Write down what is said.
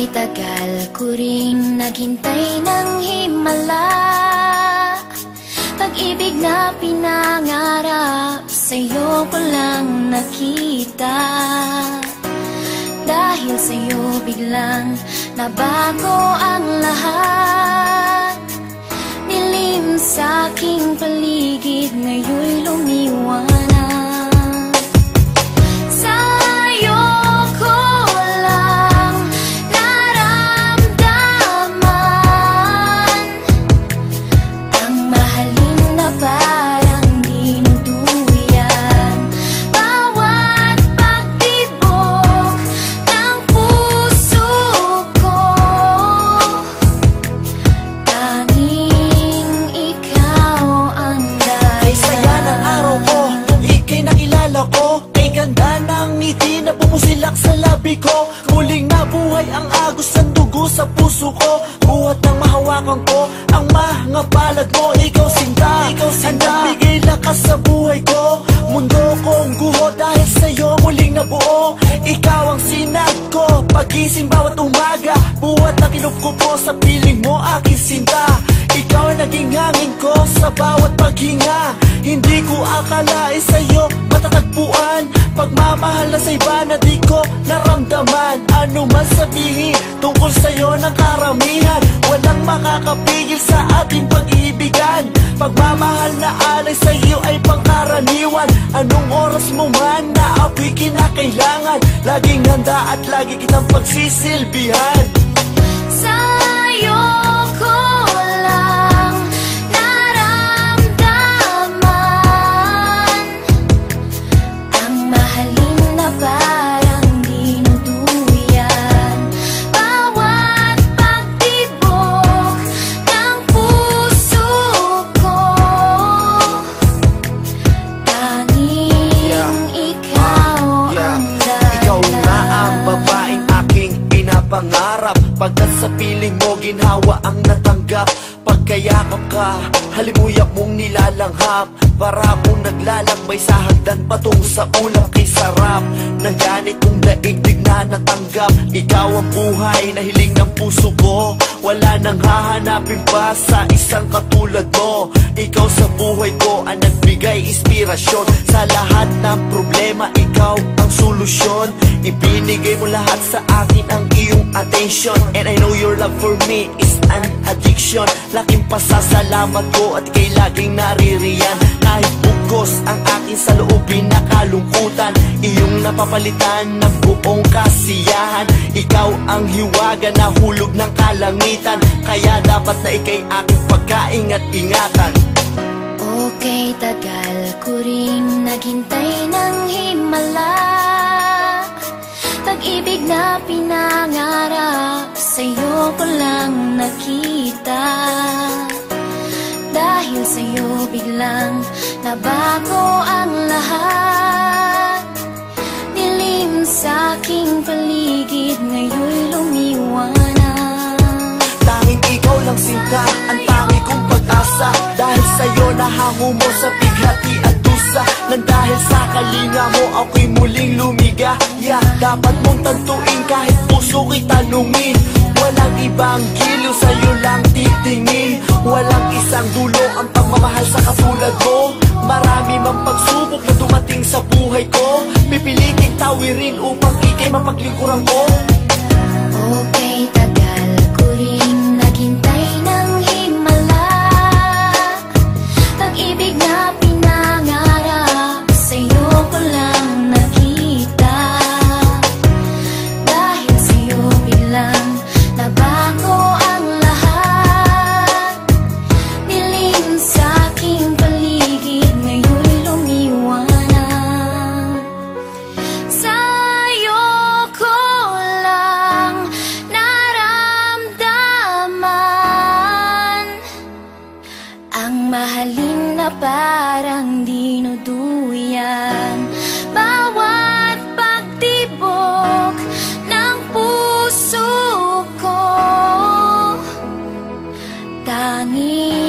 Okey, tagal ko rin naghintay ng himala, pag-ibig na pinangarap sa'yo ko lang nakita. Dahil sa'yo biglang nabago ang lahat, nilim sa'king paligid ngayon'y lumiwanag. Pumusilak sa labi ko, muling nabuhay ang agos ng dugo sa puso ko. Buhat ng mahawakan ko ang mga palad mo. Ikaw sinta, ang nagbigay lakas sa buhay ko. Mundo kong guho dahil sa'yo muling nabuo. Ikaw ang sinag ko, pagising bawat umaga. Buhat na kinupkupo sa piling mo aking sinta. Ikaw ang naging hangin ko sa bawat paghinga. Hindi ko akalain sa'yo matatagpuan pagmamahal na sa iba na di ko naramdaman. Ano man sabihin tungkol sa'yo ng karamihan, walang makakapigil sa ating pag-iibigan. Pagmamahal na alay sa'yo ay pangkaraniwan. Anong oras mo man na ako'y kinakailangan, laging handa at lagi kitang pagsisilbihan. Sa'yo ko lang naramdaman ang mahalin na parang dinuduyan. Bawat pagtibok ng puso ko, tanging ikaw ang dahilan. Ikaw na ang babaeng aking pinapangarap. Pagkat sa piling mo ginhawa ang natanggap. Pagkayakap ka, halimuyak mong nilalanghap. Para akong naglalakbay sa hagdan patungo sa ulap. Kay sarap ng ganit kong daigdig na natanggap. Ikaw ang buhay na hiling ng puso ko. Wala nang hahanapin pa sa isang katulad mo. Ikaw sa buhay ko ang nagbigay inspirasyon. Sa lahat ng problema, ikaw ang solusyon. Ibinigay mo lahat sa akin ang iyong attention. And I know your love for me is an addiction. Laking pasasalamat ko at ika'y laging naririyan. Kahit bugos ang aking saloobin na kalungkutan, iyong napapalitan ng buong kasiyahan. Ikaw ang hiwaga na hulog ng kalangitan, kaya dapat na ika'y aking pagkaingat-ingatan. Okey, tagal ko rin naghintay ng himala, pag-ibig na pinangarap sa'yo ko lang nakita. Dahil sa'yo biglang nabago ang lahat, nilim sa'king paligid ngayon'y lumiwanag. Tanging ikaw lang sinta, ang tangi kong pag-asa. Dahil sa'yo nahango mo sa bighati at dusa. Nang dahil sa kalinga mo ako'y muling lumigaya. Dapat mong tantuin kahit puso ko'y tanungin. Walang ibang giliw, sa'yo lang titingin. Walang isang dulo ang pagmamahal sa katulad mo. Marami mang pagsubok na dumating sa buhay ko, pipiliting tawirin upang ika'y mapaglingkuran ko. Okey, tagal ko rin naghintay ng himala, pag-ibig na pinangarap sa'yo ko lang nakita. Dahil sa'yo biglang nabago ang lahat, nilim sa'king paligid ngayon'y lumiwanag. Sa'yo ko lang naramdaman ang mahalin na parang dinuduyan. Bawat pagtibok ng puso ko, tanging